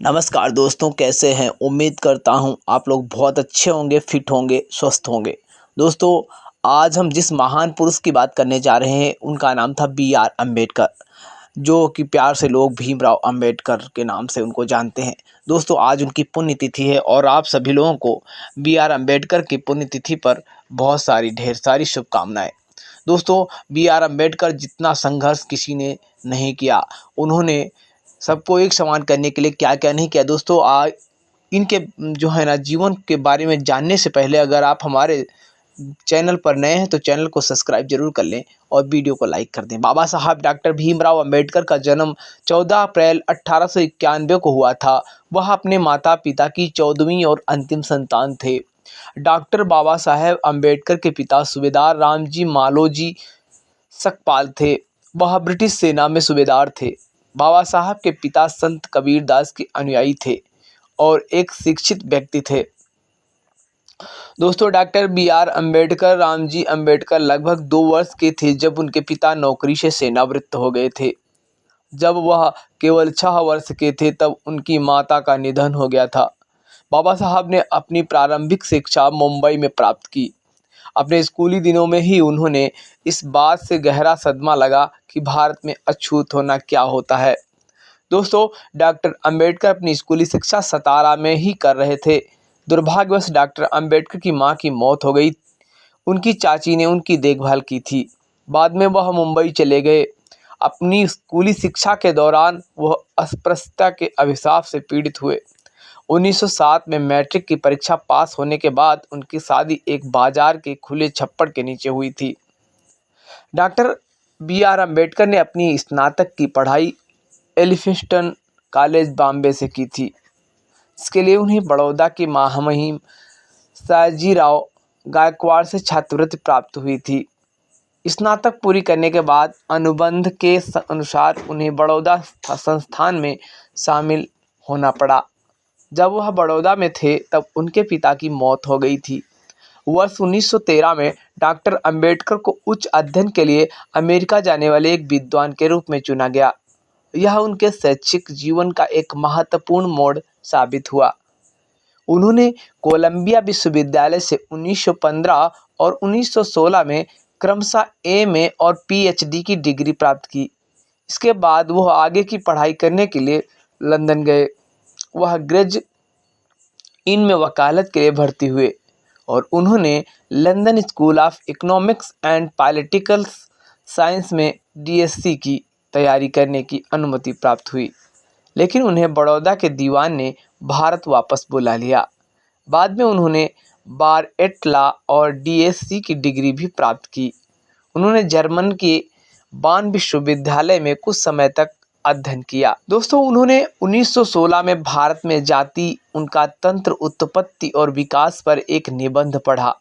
नमस्कार दोस्तों, कैसे हैं। उम्मीद करता हूं आप लोग बहुत अच्छे होंगे, फिट होंगे, स्वस्थ होंगे। दोस्तों, आज हम जिस महान पुरुष की बात करने जा रहे हैं उनका नाम था बी.आर. अम्बेडकर, जो कि प्यार से लोग भीमराव अम्बेडकर के नाम से उनको जानते हैं। दोस्तों, आज उनकी पुण्यतिथि है और आप सभी लोगों को बी.आर. अम्बेडकर की पुण्यतिथि पर बहुत सारी ढेर सारी शुभकामनाएं। दोस्तों, बी.आर. अम्बेडकर जितना संघर्ष किसी ने नहीं किया, उन्होंने सबको एक समान करने के लिए क्या-क्या नहीं किया। दोस्तों, इनके जो है ना जीवन के बारे में जानने से पहले अगर आप हमारे चैनल पर नए हैं तो चैनल को सब्सक्राइब जरूर कर लें और वीडियो को लाइक कर दें। बाबा साहब डॉक्टर भीमराव अंबेडकर का जन्म 14 अप्रैल 1891 को हुआ था। वह अपने माता पिता की 14वीं और अंतिम संतान थे। डॉक्टर बाबा साहेब अम्बेडकर के पिता सूबेदार रामजी मालोजी सकपाल थे। वह ब्रिटिश सेना में सूबेदार थे। बाबा साहब के पिता संत कबीरदास के अनुयायी थे और एक शिक्षित व्यक्ति थे। दोस्तों, डॉक्टर बी.आर. अम्बेडकर रामजी अम्बेडकर लगभग 2 वर्ष के थे जब उनके पिता नौकरी से सेवानिवृत्त हो गए थे। जब वह केवल 6 वर्ष के थे तब उनकी माता का निधन हो गया था। बाबा साहब ने अपनी प्रारंभिक शिक्षा मुंबई में प्राप्त की। अपने स्कूली दिनों में ही उन्होंने इस बात से गहरा सदमा लगा कि भारत में अछूत होना क्या होता है। दोस्तों, डॉक्टर अंबेडकर अपनी स्कूली शिक्षा सतारा में ही कर रहे थे। दुर्भाग्यवश डॉक्टर अंबेडकर की मां की मौत हो गई। उनकी चाची ने उनकी देखभाल की थी। बाद में वह मुंबई चले गए। अपनी स्कूली शिक्षा के दौरान वह अस्पृश्यता के अभिशाप से पीड़ित हुए। 1907 में मैट्रिक की परीक्षा पास होने के बाद उनकी शादी एक बाजार के खुले छप्पड़ के नीचे हुई थी। Doctor B R. अम्बेडकर ने अपनी स्नातक की पढ़ाई एलिफिंस्टन कॉलेज बॉम्बे से की थी। इसके लिए उन्हें बड़ौदा के महामहिम सयाजीराव गायकवाड़ से छात्रवृत्ति प्राप्त हुई थी। स्नातक पूरी करने के बाद अनुबंध के अनुसार उन्हें बड़ौदा संस्थान में शामिल होना पड़ा। जब वह बड़ौदा में थे तब उनके पिता की मौत हो गई थी। वर्ष 1913 में डॉक्टर अंबेडकर को उच्च अध्ययन के लिए अमेरिका जाने वाले एक विद्वान के रूप में चुना गया। यह उनके शैक्षिक जीवन का एक महत्वपूर्ण मोड़ साबित हुआ। उन्होंने कोलंबिया विश्वविद्यालय से 1915 और 1916 में क्रमशः एमए और पीएचडी की डिग्री प्राप्त की। इसके बाद वह आगे की पढ़ाई करने के लिए लंदन गए। वह ग्रेज इन में वकालत के लिए भर्ती हुए और उन्होंने London school of economics and political science में डीएससी की तैयारी करने की अनुमति प्राप्त हुई, लेकिन उन्हें बड़ौदा के दीवान ने भारत वापस बुला लिया। बाद में उन्होंने बार एट लॉ और डीएससी की डिग्री भी प्राप्त की। उन्होंने जर्मन के बान विश्वविद्यालय में कुछ समय तक अध्ययन किया। दोस्तों, उन्होंने 1916 में भारत में जाति, उनका तंत्र, उत्पत्ति और विकास पर एक निबंध पढ़ा।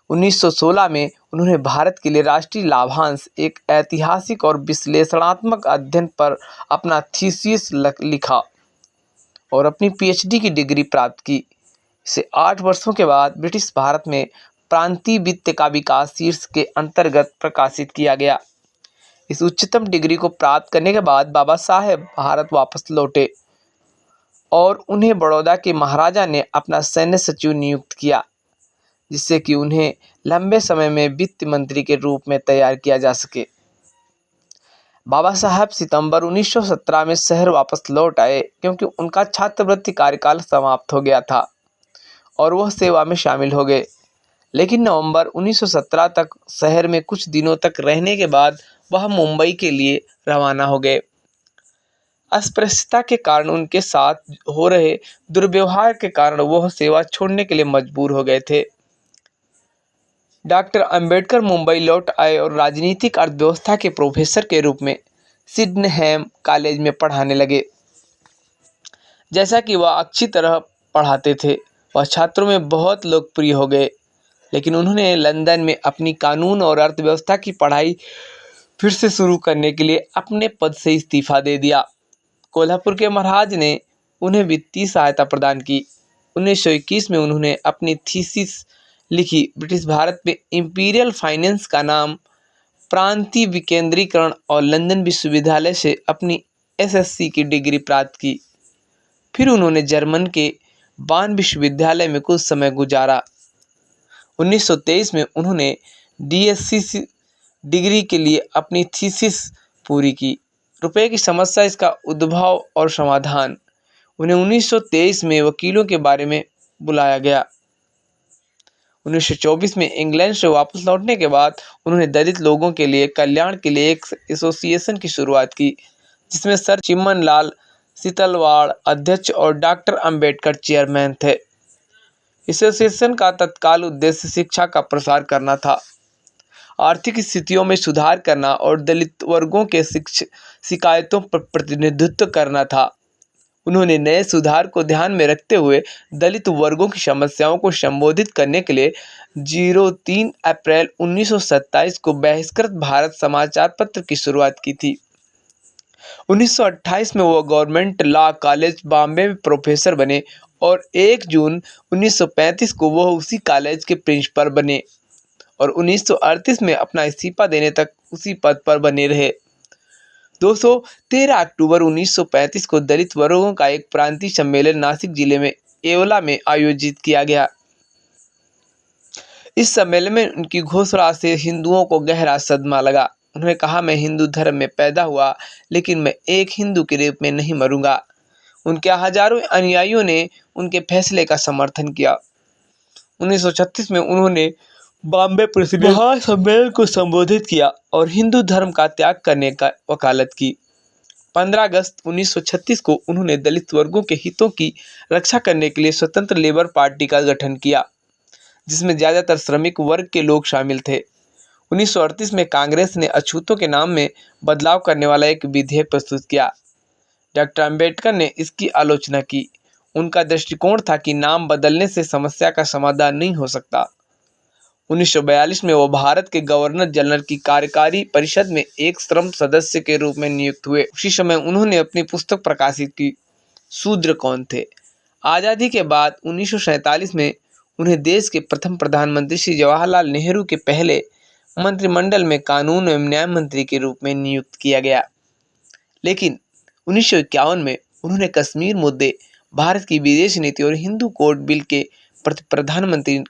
1916 में उन्होंने भारत के लिए राष्ट्रीय लाभांश, एक ऐतिहासिक और विश्लेषणात्मक अध्ययन पर अपना थीसिस लिखा और अपनी पीएचडी की डिग्री प्राप्त की। इसे 8 वर्षों के बाद ब्रिटिश भारत में प्रांतीय वित्त का विकास शीर्षक के अंतर्गत प्रकाशित किया गया। इस उच्चतम डिग्री को प्राप्त करने के बाद बाबा साहेब भारत वापस लौटे और उन्हें बड़ौदा के महाराजा ने अपना सैन्य सचिव नियुक्त किया, जिससे कि उन्हें लंबे समय में वित्त मंत्री के रूप में तैयार किया जा सके। बाबा साहब सितंबर 1917 में शहर वापस लौट आए क्योंकि उनका छात्रवृत्ति कार्यकाल समाप्त हो गया था और वह सेवा में शामिल हो गए। लेकिन नवंबर 1917 तक शहर में कुछ दिनों तक रहने के बाद वह मुंबई के लिए रवाना हो गए। अस्पृश्यता के कारण उनके साथ हो रहे दुर्व्यवहार के कारण वह सेवा छोड़ने के लिए मजबूर हो गए थे। डॉक्टर अंबेडकर मुंबई लौट आए और राजनीतिक अर्थव्यवस्था के प्रोफेसर के रूप में सिडनहैम कॉलेज में पढ़ाने लगे। जैसा कि वह अच्छी तरह पढ़ाते थे, वह छात्रों में बहुत लोकप्रिय हो गए। लेकिन उन्होंने लंदन में अपनी कानून और अर्थव्यवस्था की पढ़ाई फिर से शुरू करने के लिए अपने पद से इस्तीफा दे दिया। कोल्हापुर के महाराज ने उन्हें वित्तीय सहायता प्रदान की। 1921 में उन्होंने अपनी थीसिस लिखी। ब्रिटिश भारत में इंपीरियल फाइनेंस का नाम प्रांतीय विकेंद्रीकरण और लंदन विश्वविद्यालय से अपनी एसएससी की डिग्री प्राप्त की। फिर उन्होंने जर्मन के बान विश्वविद्यालय में कुछ समय गुजारा। 1923 में उन्होंने डीएससी डिग्री के लिए अपनी थीसिस पूरी की। रुपए की समस्या, इसका उद्भव और समाधान। उन्हें 1923 में वकीलों के बारे में बुलाया गया। 1924 में इंग्लैंड से वापस लौटने के बाद उन्होंने दलित लोगों के लिए कल्याण के लिए एक एसोसिएशन की शुरुआत की, जिसमें सर चिमन लाल सीतलवाड़ अध्यक्ष और डॉक्टर अंबेडकर चेयरमैन थे। एसोसिएशन का तत्काल उद्देश्य शिक्षा का प्रसार करना था, आर्थिक स्थितियों में सुधार करना और दलित वर्गों के शिकायतों पर प्रतिनिधित्व करना था। उन्होंने नए सुधार को ध्यान में रखते हुए दलित वर्गों की समस्याओं को संबोधित करने के लिए 03 अप्रैल 1927 को बहिष्कृत भारत समाचार पत्र की शुरुआत की थी। 1928 में वो गवर्नमेंट लॉ कॉलेज बॉम्बे में प्रोफेसर बने और 1 जून 1935 को वह उसी कॉलेज के प्रिंसिपल बने और 1938 में अपना इस्तीफा देने तक उसी पद पर बने रहे। 13 अक्टूबर 1935 को दलित वर्गों का एक प्रांतीय सम्मेलन नासिक जिले में येवला में आयोजित किया गया। इस सम्मेलन में उनकी घोषणा से हिंदुओं को गहरा सदमा लगा। उन्होंने कहा, मैं हिंदू धर्म में पैदा हुआ, लेकिन मैं एक हिंदू के रूप में नहीं मरूंगा। उनके हजारों अनुयायियों ने उनके फैसले का समर्थन किया। 1936 में उन्होंने बॉम्बे प्रेसिडेंट महासम्मेलन को संबोधित किया और हिंदू धर्म का त्याग करने का वकालत की। 15 अगस्त 1936 को उन्होंने दलित वर्गों के हितों की रक्षा करने के लिए स्वतंत्र लेबर पार्टी का गठन किया, जिसमें ज़्यादातर श्रमिक वर्ग के लोग शामिल थे। 1938 में कांग्रेस ने अछूतों के नाम में बदलाव करने वाला एक विधेयक प्रस्तुत किया। डॉक्टर अंबेडकर ने इसकी आलोचना की। उनका दृष्टिकोण था कि नाम बदलने से समस्या का समाधान नहीं हो सकता। 1942 में वो भारत के गवर्नर जनरल की कार्यकारी परिषद में एक श्रम सदस्य के रूप में नियुक्त हुए। उसी समय उन्होंने अपनी पुस्तक प्रकाशित की, शूद्र कौन थे। आज़ादी के बाद 1947 में उन्हें देश के प्रथम प्रधानमंत्री श्री जवाहरलाल नेहरू के पहले मंत्रिमंडल में कानून एवं न्याय मंत्री के रूप में नियुक्त किया गया। लेकिन 1951 में उन्होंने कश्मीर मुद्दे, भारत की विदेश नीति और हिंदू कोड बिल के प्रति प्रधानमंत्री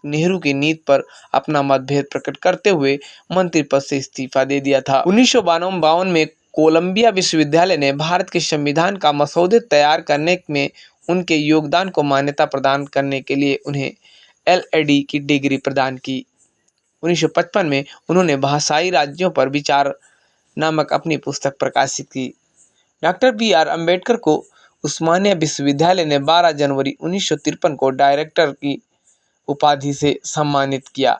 नेहरू की नीति पर अपना मतभेद प्रकट करते हुए मंत्री पद से इस्तीफा दे दिया था। 1952 में कोलंबिया विश्वविद्यालय ने भारत के संविधान का मसौदे तैयार करने में उनके योगदान को मान्यता प्रदान करने के लिए उन्हें LLD की डिग्री प्रदान की। 1955 में उन्होंने भाषाई राज्यों पर विचार नामक अपनी पुस्तक प्रकाशित की। डॉक्टर BR अम्बेडकर को उस्मानिया विश्वविद्यालय ने 12 जनवरी 1953 को डायरेक्टर की उपाधि से सम्मानित किया।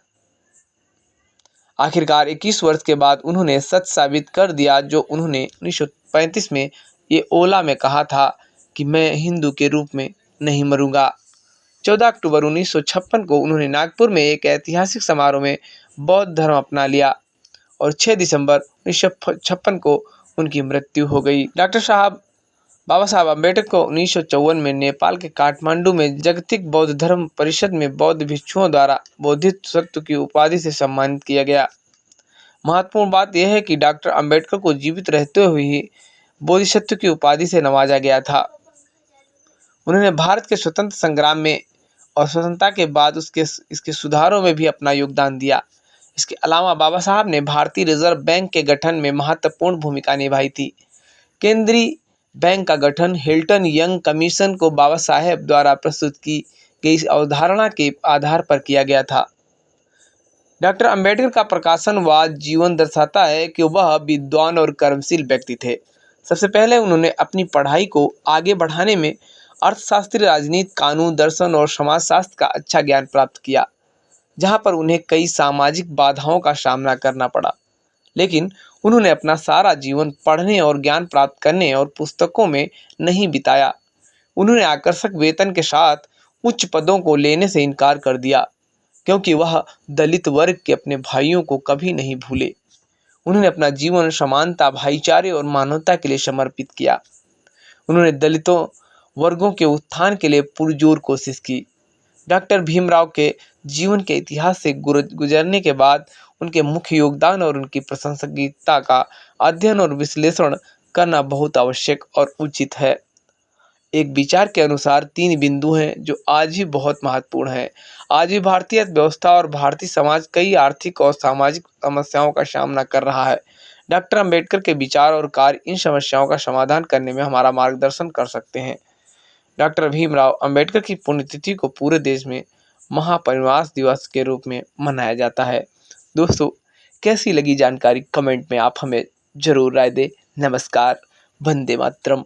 आखिरकार 21 वर्ष के बाद उन्होंने सच साबित कर दिया जो उन्होंने 1935 में ये ओला में कहा था कि मैं हिंदू के रूप में नहीं मरूंगा। 14 अक्टूबर 1956 को उन्होंने नागपुर में एक ऐतिहासिक समारोह में बौद्ध धर्म अपना लिया और 6 दिसंबर 1956 को उनकी मृत्यु हो गई। बाबा साहब अम्बेडकर को 1954 में नेपाल के काठमांडू में जागतिक बौद्ध धर्म परिषद में बौद्ध भिक्षुओं द्वारा बोधिसत्व की उपाधि से सम्मानित किया गया। महत्वपूर्ण बात यह है कि डॉक्टर अम्बेडकर को जीवित रहते हुए ही बोधिसत्व की उपाधि से नवाजा गया था। उन्होंने भारत के स्वतंत्र संग्राम में और स्वतंत्रता के बाद इसके सुधारों में भी अपना योगदान दिया। इसके अलावा बाबा साहब ने भारतीय रिजर्व बैंक के गठन में महत्वपूर्ण भूमिका निभाई थी। केंद्रीय बैंक का गठन हिल्टन यंग कमीशन को बाबा साहेब द्वारा प्रस्तुत की गई अवधारणा के आधार पर किया गया था। डॉक्टर अंबेडकर का प्रकाशनवाद जीवन दर्शाता है कि वह विद्वान और कर्मशील व्यक्ति थे। सबसे पहले उन्होंने अपनी पढ़ाई को आगे बढ़ाने में अर्थशास्त्र, राजनीति, कानून, दर्शन और समाजशास्त्र का अच्छा ज्ञान प्राप्त किया, जहाँ पर उन्हें कई सामाजिक बाधाओं का सामना करना पड़ा। लेकिन उन्होंने अपना सारा जीवन पढ़ने और ज्ञान प्राप्त करने और पुस्तकों में नहीं बिताया। उन्होंने आकर्षक वेतन के साथ उच्च पदों को लेने से इनकार कर दिया, क्योंकि वह दलित वर्ग के अपने भाइयों को कभी नहीं भूले। उन्होंने अपना जीवन समानता, भाईचारे और मानवता के लिए समर्पित किया। उन्होंने दलितों वर्गों के उत्थान के लिए पुरजोर कोशिश की। डॉक्टर भीमराव के जीवन के इतिहास से गुजरने के बाद उनके मुख्य योगदान और उनकी प्रासंगिकता का अध्ययन और विश्लेषण करना बहुत आवश्यक और उचित है। एक विचार के अनुसार 3 बिंदु हैं जो आज भी बहुत महत्वपूर्ण हैं। आज भी भारतीय अर्थव्यवस्था और भारतीय समाज कई आर्थिक और सामाजिक समस्याओं का सामना कर रहा है। डॉक्टर अंबेडकर के विचार और कार्य इन समस्याओं का समाधान करने में हमारा मार्गदर्शन कर सकते हैं। डॉक्टर भीमराव अंबेडकर की पुण्यतिथि को पूरे देश में महापरिनिर्वाण दिवस के रूप में मनाया जाता है। दोस्तों, कैसी लगी जानकारी कमेंट में आप हमें जरूर राय दें। नमस्कार। वंदे मातरम।